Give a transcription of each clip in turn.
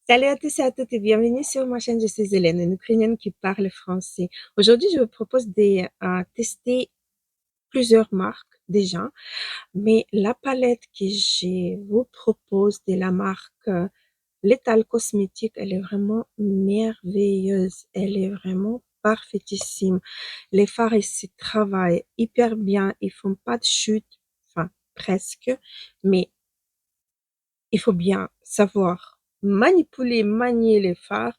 Salut à tous et à toutes et bienvenue sur ma chaîne. Je suis Hélène, une Ukrainienne qui parle français. Aujourd'hui, je vous propose de tester plusieurs marques déjà, mais la palette que je vous propose de la marque Lethal Cosmétique, elle est vraiment merveilleuse. Elle est vraiment parfaitissime. Les fards, ils se travaillent hyper bien. Ils font pas de chute, enfin presque, mais il faut bien savoir manipuler, manier les fards.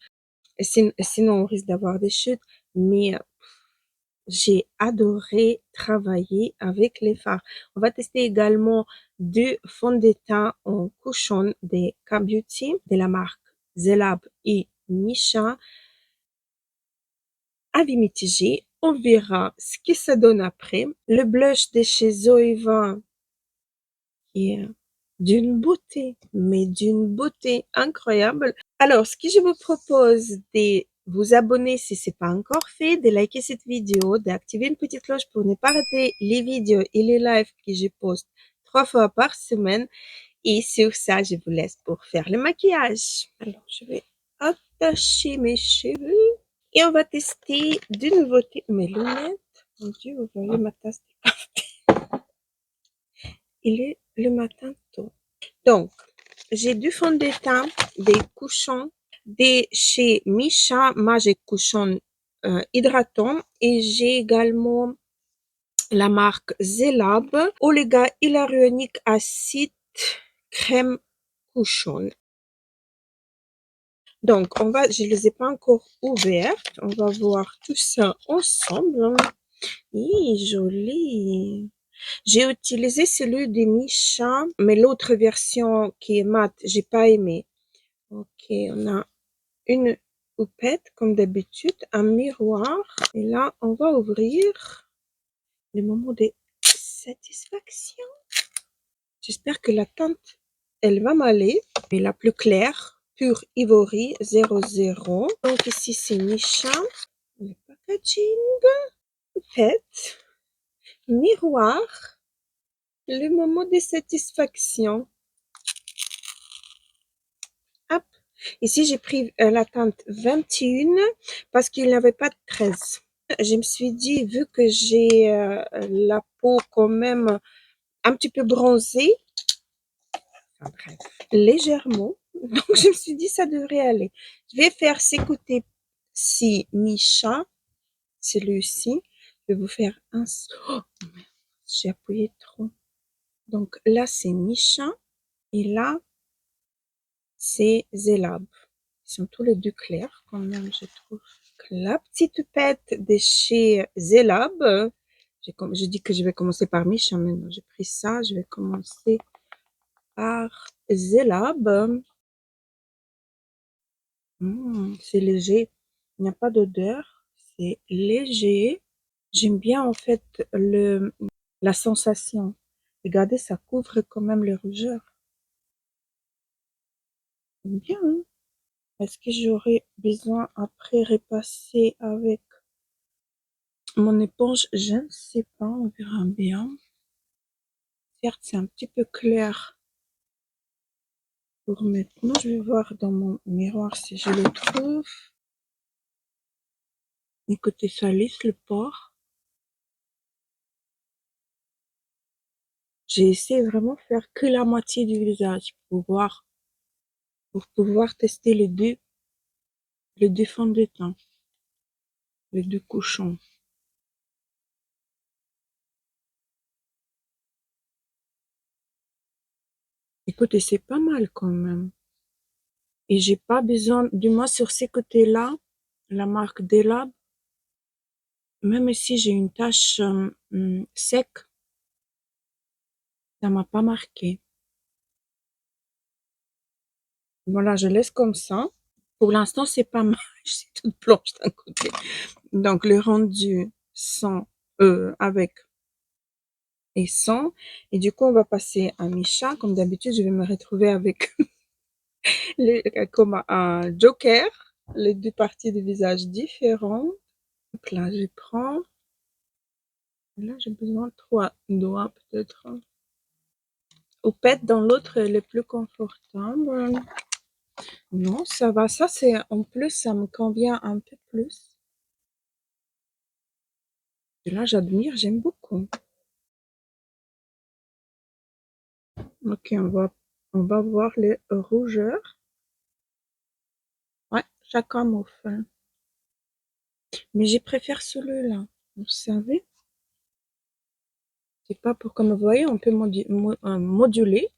Et sinon, on risque d'avoir des chutes. Mais j'ai adoré travailler avec les fards. On va tester également deux fonds de teint en couchon des K-Beauty de la marque Zelab et Misha. Avis mitigé. On verra ce que ça donne après. Le blush de chez Zoeva qui est d'une beauté, mais d'une beauté incroyable. Alors, ce que je vous propose de vous abonner si ce n'est pas encore fait, de liker cette vidéo, d'activer une petite cloche pour ne pas rater les vidéos et les lives que je poste 3 fois par semaine. Et sur ça, je vous laisse pour faire le maquillage. Alors, je vais attacher mes cheveux et on va tester de nouveautés. Mes lunettes, mon Dieu, vous voyez ma tasse de café. Il est le matin tôt. Donc, j'ai du fond de teint, des couchons, des chez Misha Magic Cushion hydratant et j'ai également la marque Zelab Oléga Hyaluronic Acid Crème Cushion. Donc, je les ai pas encore ouvertes. On va voir tout ça ensemble. Joli. J'ai utilisé celui de Misha, mais l'autre version qui est mate, j'ai pas aimé. Ok, on a une houppette comme d'habitude, un miroir. Et là, on va ouvrir le moment de satisfaction. J'espère que la teinte, elle va m'aller. Et la plus claire, pure ivory 00. Donc ici, c'est Misha. Le packaging, houppette, miroir. Le moment de satisfaction. Hop. Ici, j'ai pris la teinte 21 parce qu'il n'y avait pas de 13. Je me suis dit, vu que j'ai la peau quand même un petit peu bronzée, enfin, bref, légèrement, donc je me suis dit, ça devrait aller. Je vais faire ces côtés-ci, Misha, celui-ci. Je vais vous faire un... Oh, j'ai appuyé trop. Donc là, c'est Misha et là, c'est Zelab. Ils sont tous les deux clairs quand même, je trouve. La petite pète de chez Zelab. Je dis que je vais commencer par Misha, mais non, j'ai pris ça. Je vais commencer par Zelab. C'est léger. Il n'y a pas d'odeur. C'est léger. J'aime bien en fait la sensation. Regardez, ça couvre quand même les rougeurs. J'aime bien, hein? Est-ce que j'aurais besoin après repasser avec mon éponge? Je ne sais pas, on verra bien. Certes, c'est un petit peu clair pour maintenant. Je vais voir dans mon miroir si je le trouve. Écoutez, ça lisse le port. J'ai essayé vraiment de faire que la moitié du visage pour pouvoir tester les deux fonds de teint, les deux couchons. Écoutez, c'est pas mal quand même. Et j'ai pas besoin, du moins sur ces côtés-là, la marque Delab, même si j'ai une tache sec, ça m'a pas marqué. Voilà, je laisse comme ça. Pour l'instant, c'est pas mal. Je suis toute blanche d'un côté. Donc, le rendu sans avec et sans. Et du coup, on va passer à Misha. Comme d'habitude, je vais me retrouver avec comme un joker, les deux parties du visage différentes. Donc là, je prends. Là, j'ai besoin de 3 doigts peut-être. Ou peut-être dans l'autre, elle est plus confortable. Non, ça va. Ça, c'est en plus, ça me convient un peu plus. Et là, j'admire, j'aime beaucoup. Ok, on va voir les rougeurs. Ouais, chacun moufle. Mais je préfère celui-là. Vous savez, c'est pas pour, comme vous voyez, on peut moduler,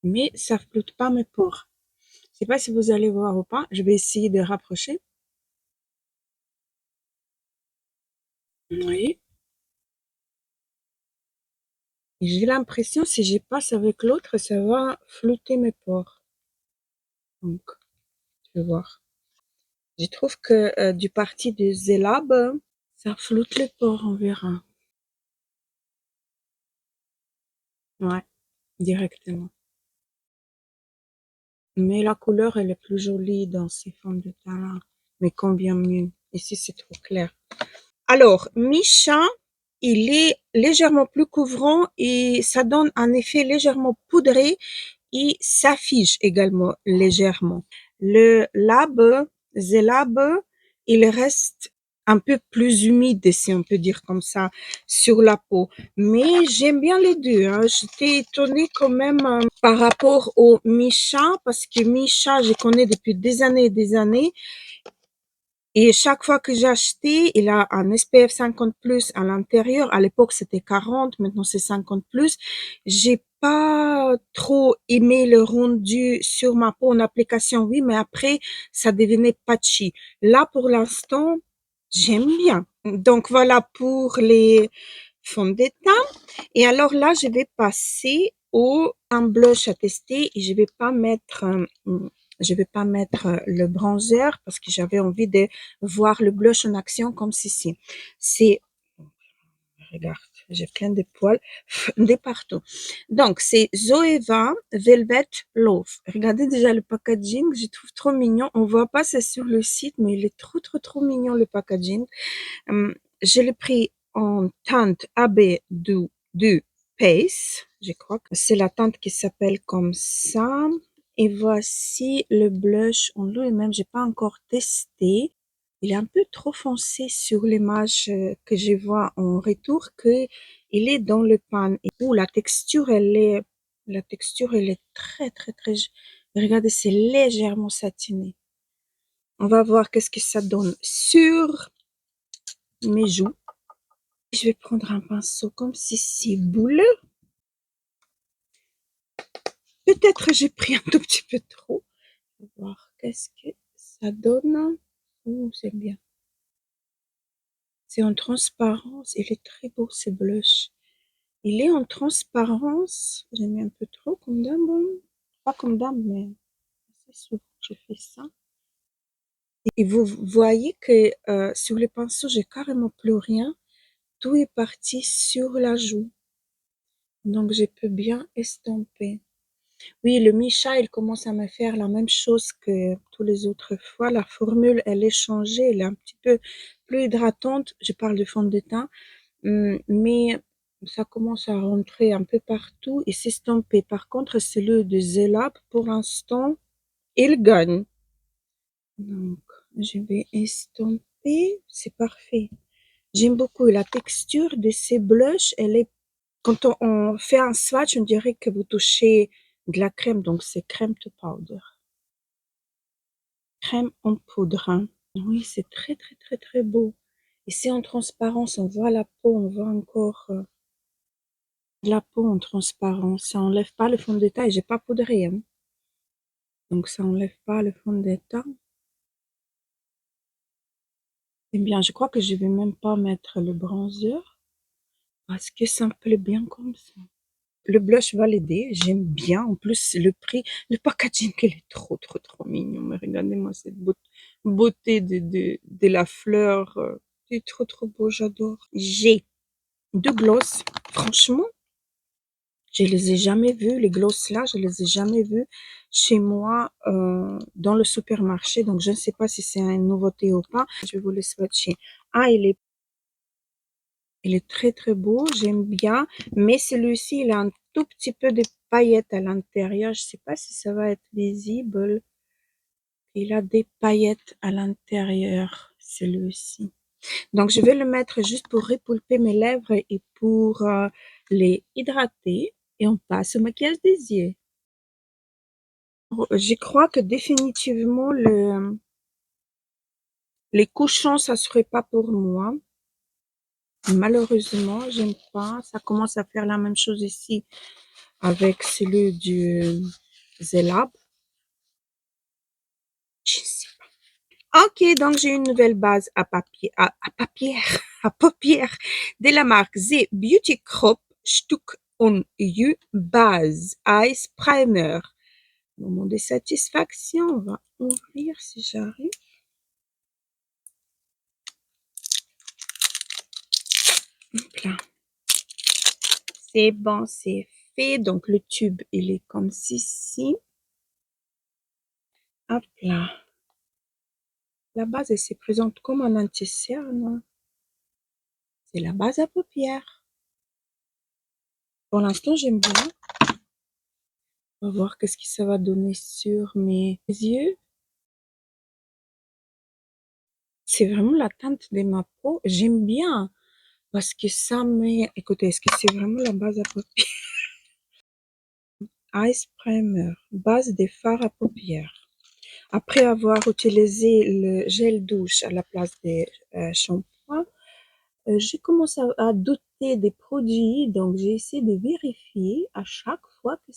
mais ça floute pas mes pores. Je sais pas si vous allez voir ou pas. Je vais essayer de rapprocher. Oui. J'ai l'impression, si je passe avec l'autre, ça va flouter mes pores. Donc, je vais voir. Je trouve que du parti de Zélab, ça floute les pores, on verra. Ouais, directement. Mais la couleur, elle est plus jolie dans ces fonds de teint-là. Mais combien mieux. Ici, c'est trop clair. Alors, Misha, il est légèrement plus couvrant et ça donne un effet légèrement poudré et s'affiche également légèrement. Le Lab, Zélab, il reste un peu plus humide, si on peut dire comme ça, sur la peau. Mais j'aime bien les deux. Hein. J'étais étonnée quand même par rapport au Misha, parce que Misha, je connais depuis des années et des années. Et chaque fois que j'ai acheté, il a un SPF 50 plus à l'intérieur. À l'époque, c'était 40, maintenant c'est 50 plus. J'ai pas trop aimé le rendu sur ma peau en application, oui, mais après, ça devenait patchy. Là, pour l'instant, j'aime bien. Donc voilà pour les fonds de teint. Et alors là, je vais passer au un blush à tester et je vais pas mettre le bronzer parce que j'avais envie de voir le blush en action comme ceci. C'est, regarde, j'ai plein de poils de partout. Donc, c'est Zoeva Velvet Love. Regardez déjà le packaging, je trouve trop mignon. On voit pas ça sur le site, mais il est trop, trop, trop mignon le packaging. Je l'ai pris en teinte AB2 Pace. Je crois que c'est la teinte qui s'appelle comme ça. Et voici le blush en lui-même. J'ai pas encore testé. Il est un peu trop foncé sur l'image que je vois en retour que il est dans le pan. Et où la texture elle est très très très. Regardez, c'est légèrement satiné. On va voir qu'est-ce que ça donne sur mes joues. Je vais prendre un pinceau comme ceci, boule. Peut-être j'ai pris un tout petit peu trop. On va voir qu'est-ce que ça donne. Oh, c'est bien. C'est en transparence. Il est très beau ce blush. Il est en transparence. J'ai mis un peu trop comme d'hab. Pas comme d'hab, mais assez souvent je fais ça. Et vous voyez que sur le pinceau, j'ai carrément plus rien. Tout est parti sur la joue. Donc je peux bien estomper. Oui, le Micha, il commence à me faire la même chose que tous les autres fois. La formule, elle est changée, elle est un petit peu plus hydratante. Je parle de fond de teint, mais ça commence à rentrer un peu partout et s'estomper. Par contre, celui de Zelab, pour l'instant, il gagne. Donc, je vais estomper. C'est parfait. J'aime beaucoup la texture de ces blushs. Elle est, quand on fait un swatch, on dirait que vous touchez de la crème. Donc, c'est crème to powder. Crème en poudre. Oui, c'est très, très, très, très beau. Et c'est en transparence. On voit la peau, on voit encore la peau en transparence. Ça enlève pas le fond de teint. Et j'ai pas poudré, hein. Donc, ça enlève pas le fond de teint. Eh bien, je crois que je vais même pas mettre le bronzer parce que ça me plaît bien comme ça. Le blush validé, j'aime bien. En plus, le prix, le packaging, il est trop, trop, trop mignon. Mais regardez-moi cette beauté de la fleur. C'est trop, trop beau, j'adore. J'ai deux gloss. Franchement, je les ai jamais vus. Les gloss là, je les ai jamais vus chez moi dans le supermarché. Donc, je ne sais pas si c'est une nouveauté ou pas. Je vais vous les swatcher. Ah, il est très très beau, j'aime bien, mais celui-ci, il a un tout petit peu de paillettes à l'intérieur. Je sais pas si ça va être visible. Il a des paillettes à l'intérieur, celui-ci. Donc, je vais le mettre juste pour repulper mes lèvres et pour les hydrater. Et on passe au maquillage des yeux. Je crois que définitivement, les couchons, ça serait pas pour moi. Malheureusement, j'aime pas. Ça commence à faire la même chose ici avec celui du Zelab. Je sais pas. Ok, donc j'ai une nouvelle base à papier, à papier, à paupières de la marque Z Beauty Crop Stuck on You Base Ice Primer. Moment de satisfaction, on va ouvrir si j'arrive. Hop là. C'est bon, c'est fait. Donc le tube, il est comme ceci. Hop là. La base, elle se présente comme un anti-cerne. C'est la base à paupières. Pour l'instant, j'aime bien. On va voir qu'est-ce que ça va donner sur mes yeux. C'est vraiment la teinte de ma peau. J'aime bien parce que ça met... Écoutez, est-ce que c'est vraiment la base à paupières? Ice Primer, base des fards à paupières. Après avoir utilisé le gel douche à la place des shampoings, j'ai commencé à douter des produits, donc j'ai essayé de vérifier à chaque fois que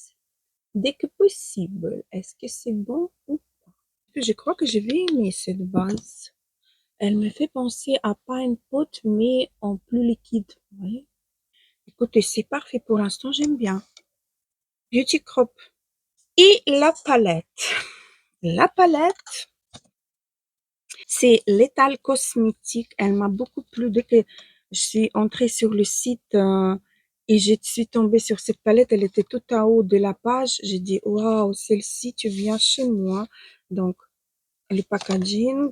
dès que possible. Est-ce que c'est bon ou pas? Je crois que je vais aimer cette base. Elle me fait penser à Pine Pot, mais en plus liquide. Vous voyez? Écoutez, c'est parfait pour l'instant, j'aime bien. Beauty Crop. Et la palette. La palette, c'est Lethal Cosmétique. Elle m'a beaucoup plu dès que je suis entrée sur le site et je suis tombée sur cette palette. Elle était tout en haut de la page. J'ai dit, waouh, celle-ci, tu viens chez moi. Donc, le packaging,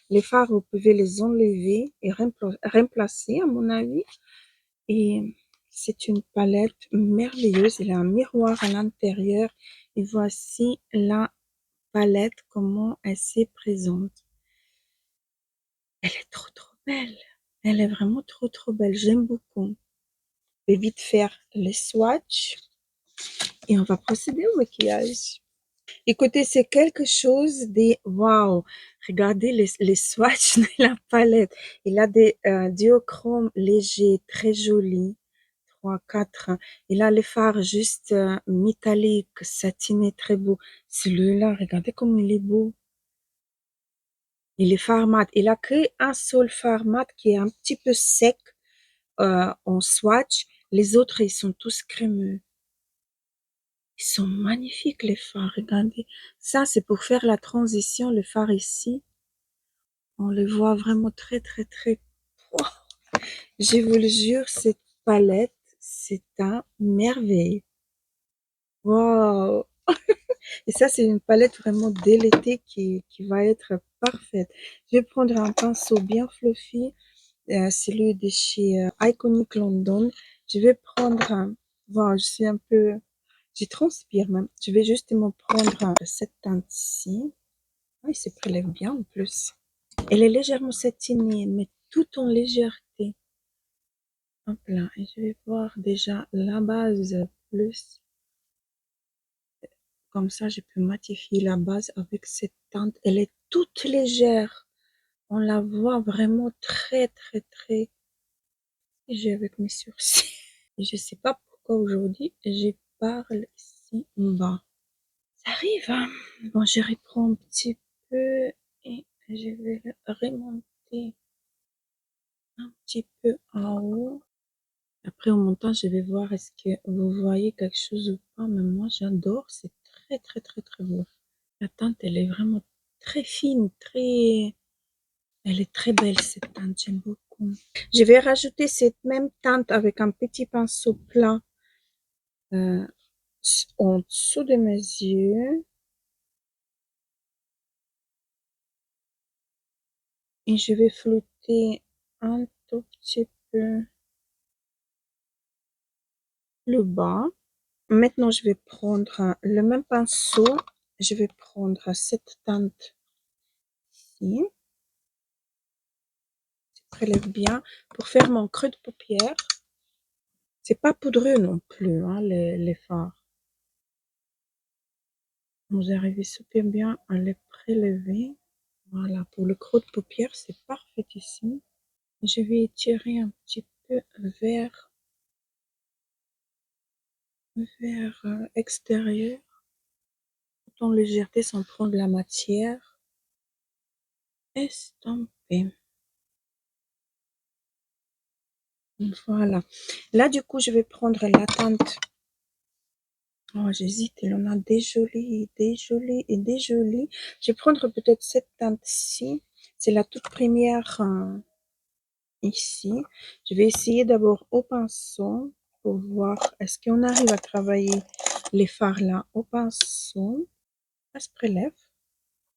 les fards, vous pouvez les enlever et remplacer, à mon avis. Et c'est une palette merveilleuse. Il y a un miroir à l'intérieur. Et voici la palette, comment elle se présente. Elle est trop, trop belle. Elle est vraiment trop, trop belle. J'aime beaucoup. Je vais vite faire le swatch et on va procéder au maquillage. Écoutez, c'est quelque chose de waouh. Regardez les swatchs de la palette. Il a des duochromes légers, très jolis. 3, 4. Il a les fards juste métalliques, satinés, très beau. Celui-là, regardez comme il est beau. Il est fard mat. Il a créé un seul fard mat qui est un petit peu sec en swatch. Les autres, ils sont tous crémeux. Ils sont magnifiques, les fards. Regardez. Ça, c'est pour faire la transition. Le fard ici, on le voit vraiment très, très, très. Wow. Je vous le jure, cette palette, c'est un merveille. Wow. Et ça, c'est une palette vraiment dès l'été qui va être parfaite. Je vais prendre un pinceau bien fluffy, celui de chez Iconic London. Je vais prendre bon, je suis un peu, je transpire même. Je vais justement prendre cette teinte-ci. Ah, il se prélève bien en plus. Elle est légèrement satinée, mais tout en légèreté. Hop là, et je vais voir déjà la base plus. Comme ça, je peux matifier la base avec cette teinte. Elle est toute légère. On la voit vraiment très, très, très légère avec mes sourcils. Et je sais pas pourquoi aujourd'hui, je parle si bas. Ça arrive, hein? Bon, je reprends un petit peu et je vais le remonter un petit peu en haut. Après, en montant, je vais voir est-ce que vous voyez quelque chose ou pas. Mais moi, j'adore. C'est très, très, très, très beau. La teinte, elle est vraiment très fine, très... Elle est très belle, cette teinte. J'aime beaucoup. Je vais rajouter cette même teinte avec un petit pinceau plat en dessous de mes yeux. Et je vais flouter un tout petit peu le bas. Maintenant, je vais prendre le même pinceau. Je vais prendre cette teinte ici. Je prélève bien pour faire mon creux de paupière. C'est pas poudreux non plus, hein, les fards. Vous arrivez super bien à les prélever. Voilà, pour le creux de paupière, c'est parfait ici. Je vais étirer un petit peu vers extérieur, tout en légèreté sans prendre la matière. Estomper. Voilà. Là, du coup, je vais prendre la teinte. Oh, j'hésite, il en a des jolies, des jolies et des jolies. Je vais prendre peut-être cette teinte-ci. C'est la toute première ici. Je vais essayer d'abord au pinceau pour voir est-ce qu'on arrive à travailler les fards là au pinceau. Ça se prélève,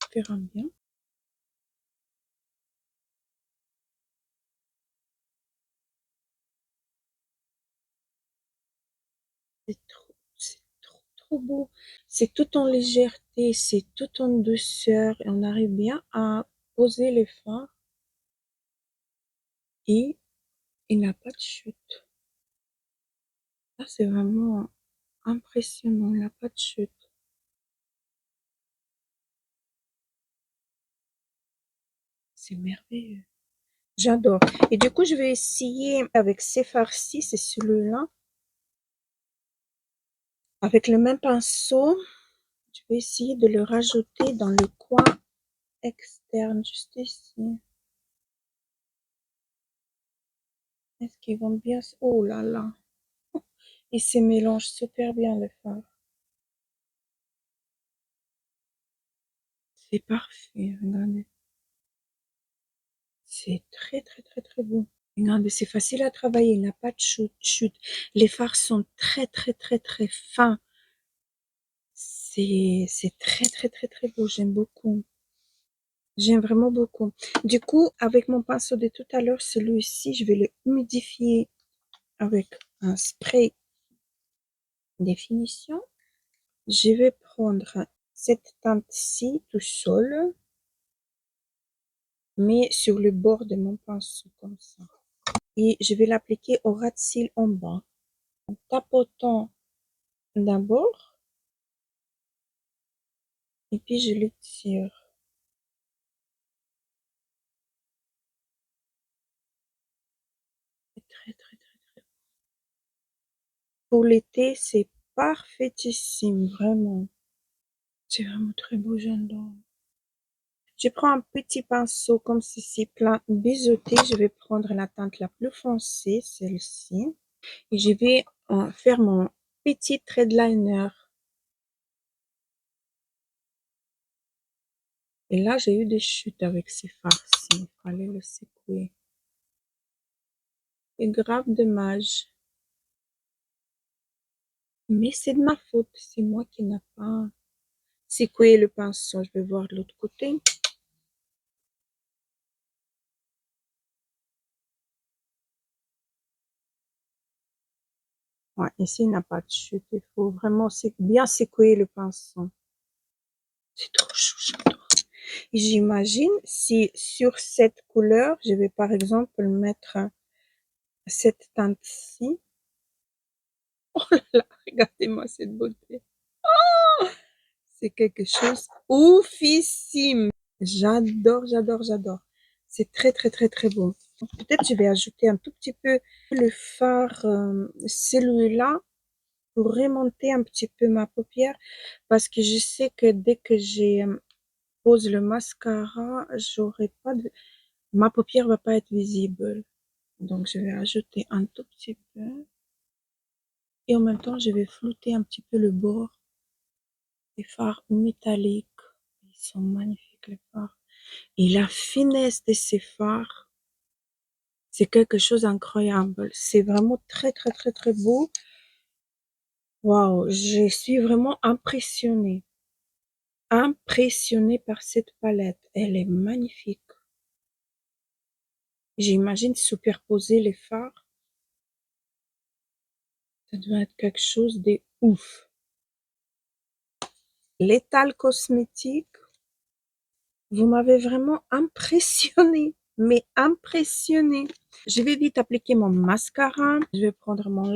on verra bien. C'est trop beau. C'est tout en légèreté, c'est tout en douceur et on arrive bien à poser les fards et il n'a pas de chute. Là, c'est vraiment impressionnant, il n'a pas de chute. C'est merveilleux. J'adore. Et du coup, je vais essayer avec ces farcis, c'est celui-là. Avec le même pinceau, je vais essayer de le rajouter dans le coin externe, juste ici. Est-ce qu'ils vont bien? Oh là là! Ils se mélangent super bien, les fards. C'est parfait, regardez. C'est très, très, très, très beau. Regardez, c'est facile à travailler, il n'a pas de chute. Les fards sont très, très, très, très fins. C'est très, très, très, très beau. J'aime beaucoup. J'aime vraiment beaucoup. Du coup, avec mon pinceau de tout à l'heure, celui-ci, je vais le humidifier avec un spray définition. Je vais prendre cette teinte-ci tout seul, mais sur le bord de mon pinceau, comme ça. Et je vais l'appliquer au ras de cils en bas, en tapotant d'abord, et puis je l'étire. C'est très, très, très, très. Pour l'été, c'est parfaitissime, vraiment. C'est vraiment très beau, j'adore. Je prends un petit pinceau comme ceci, plein biseauté. Je vais prendre la teinte la plus foncée, celle-ci. Et je vais faire mon petit trait de liner. Et là, j'ai eu des chutes avec ces farcis. Il fallait le secouer. C'est grave dommage. Mais c'est de ma faute. C'est moi qui n'ai pas secoué le pinceau. Je vais voir de l'autre côté. Ouais, ici, il n'a pas de chute. Il faut vraiment bien secouer le pinceau. C'est trop chou, j'adore. Et j'imagine si sur cette couleur, je vais par exemple mettre cette teinte-ci. Oh là là, regardez-moi cette beauté. C'est quelque chose oufissime. J'adore, j'adore, j'adore. C'est très, très, très, très beau. Peut-être je vais ajouter un tout petit peu le fard, celui-là, pour remonter un petit peu ma paupière, parce que je sais que dès que j'ai pose le mascara, j'aurai pas de, ma paupière va pas être visible. Donc je vais ajouter un tout petit peu. Et en même temps, je vais flouter un petit peu le bord des fards métalliques. Ils sont magnifiques, les fards. Et la finesse de ces fards, c'est quelque chose d'incroyable. C'est vraiment très, très, très, très beau. Waouh, je suis vraiment impressionnée. Impressionnée par cette palette. Elle est magnifique. J'imagine superposer les fards. Ça doit être quelque chose de ouf. L'étal cosmétique, vous m'avez vraiment impressionnée, mais impressionnée. Je vais vite appliquer mon mascara. Je vais prendre mon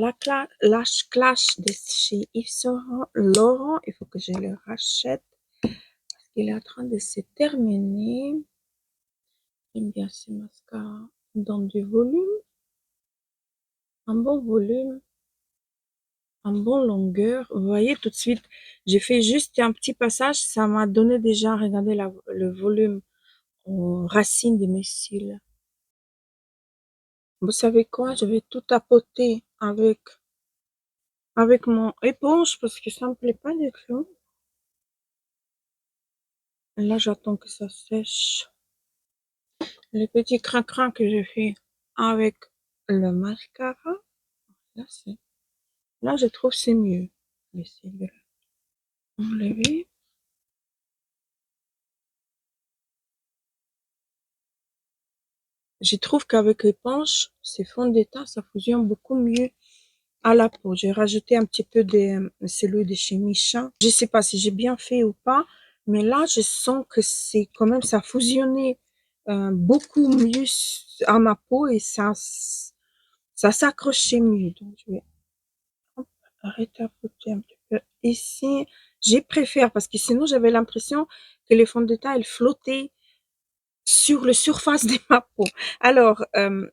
Lash Clash de chez Yves Saint Laurent. Il faut que je le rachète parce qu'il est en train de se terminer. J'aime bien ce mascara. Dans du volume, un bon volume, un bon longueur. Vous voyez tout de suite, j'ai fait juste un petit passage. Ça m'a donné déjà, regardez le volume aux racines de mes cils. Vous savez quoi? Je vais tout tapoter avec mon éponge parce que ça me plaît pas du tout. Là, j'attends que ça sèche. Les petits crin-crin que j'ai fait avec le mascara. Là, là, je trouve c'est mieux. Laissez le enlever. Je trouve qu'avec l'éponge, ces fonds de teint, ça fusionne beaucoup mieux à la peau. J'ai rajouté un petit peu de celui de chez Michin. Je sais pas si j'ai bien fait ou pas, mais là, je sens que c'est quand même, ça fusionnait beaucoup mieux à ma peau et ça s'accrochait mieux. Donc, je vais arrêter à poter un petit peu ici. Je préfère parce que sinon, j'avais l'impression que les fonds de teint, ils flottaient sur la surface de ma peau. Alors,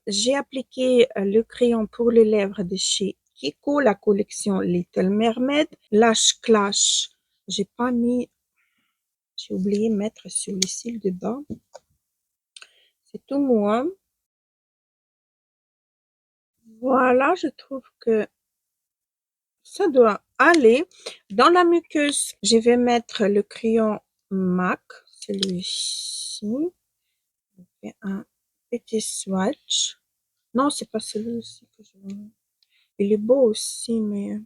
j'ai appliqué le crayon pour les lèvres de chez Kiko, la collection Little Mermaid. Lash Clash, j'ai pas mis, j'ai oublié de mettre sur les cils de bas. C'est tout moi. Voilà, je trouve que ça doit aller. Dans la muqueuse, je vais mettre le crayon MAC, celui-ci. Je fais un petit swatch. Non, c'est pas celui-ci que je veux mettre. Il est beau aussi, mais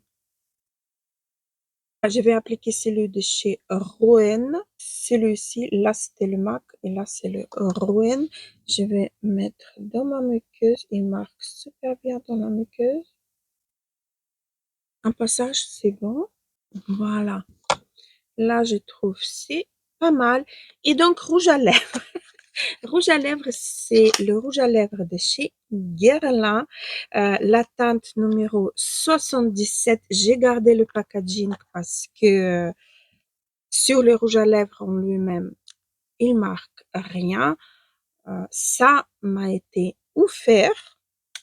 je vais appliquer celui de chez Rouen. Celui-ci, là c'était le MAC et là c'est le Rouen. Je vais mettre dans ma muqueuse. Il marque super bien dans la muqueuse. Un passage, c'est bon. Voilà. Là, je trouve c'est pas mal. Et donc, rouge à lèvres. Rouge à lèvres, c'est le rouge à lèvres de chez Guerlain. La teinte numéro 77. J'ai gardé le packaging parce que sur le rouge à lèvres en lui-même, il marque rien. Ça m'a été offert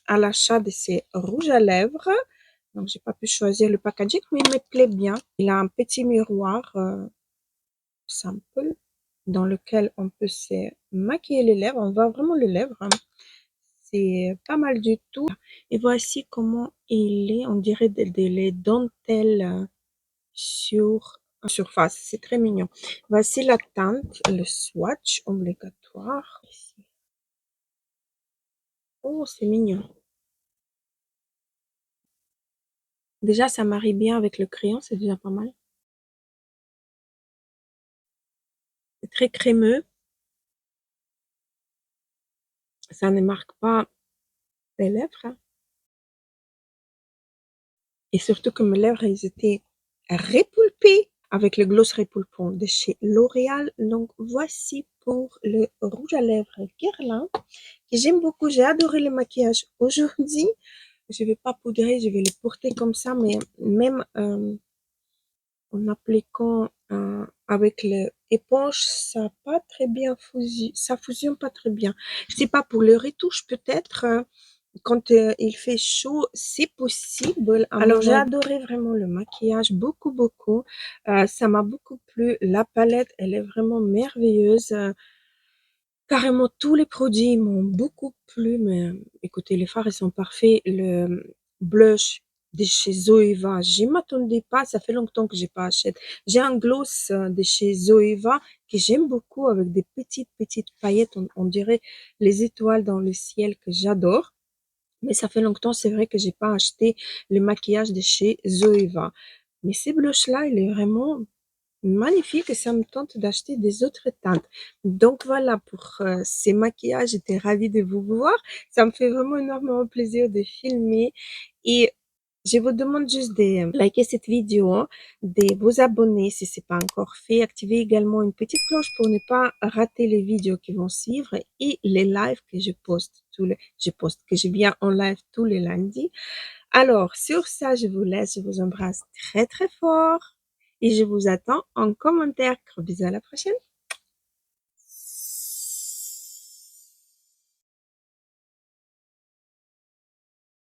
à l'achat de ces rouges à lèvres. Donc, j'ai pas pu choisir le packaging, mais il me plaît bien. Il a un petit miroir simple dans lequel on peut se maquiller les lèvres. On voit vraiment les lèvres. Hein. C'est pas mal du tout. Et voici comment il est. On dirait des dentelles sur une surface. C'est très mignon. Voici la teinte, le swatch obligatoire. Ici. Oh, c'est mignon. Déjà, ça marie bien avec le crayon. C'est déjà pas mal. C'est très crémeux. Ça ne marque pas les lèvres. Hein. Et surtout que mes lèvres, ils étaient répulpées avec le gloss répulpant de chez L'Oréal. Donc, voici pour le rouge à lèvres Guerlain, que j'aime beaucoup. J'ai adoré le maquillage aujourd'hui. Je vais pas poudrer, je vais le porter comme ça, mais même en appliquant avec l'éponge, ça a pas très bien fusionné, ça fusionne pas très bien. Je sais pas, pour les retouches peut-être, quand il fait chaud, c'est possible. Alors, j'ai adoré vraiment le maquillage, beaucoup, beaucoup. Ça m'a beaucoup plu. La palette, elle est vraiment merveilleuse. Carrément, tous les produits m'ont beaucoup plu. Mais écoutez, les fards, ils sont parfaits. Le blush de chez Zoeva, je m'attendais pas. Ça fait longtemps que j'ai pas acheté. J'ai un gloss de chez Zoeva que j'aime beaucoup avec des petites paillettes. On dirait les étoiles dans le ciel que j'adore. Mais ça fait longtemps, c'est vrai que j'ai pas acheté le maquillage de chez Zoeva. Mais ces blushs-là, il est vraiment magnifique et ça me tente d'acheter des autres teintes. Donc voilà pour ces maquillages. J'étais ravie de vous voir. Ça me fait vraiment énormément plaisir de filmer et Je vous demande juste de liker cette vidéo, de vous abonner si c'est pas encore fait, activer également une petite cloche pour ne pas rater les vidéos qui vont suivre et les lives que que je viens en live tous les lundis. Alors, sur ça, je vous laisse, je vous embrasse très très fort et je vous attends en commentaire. Gros bisous, à la prochaine.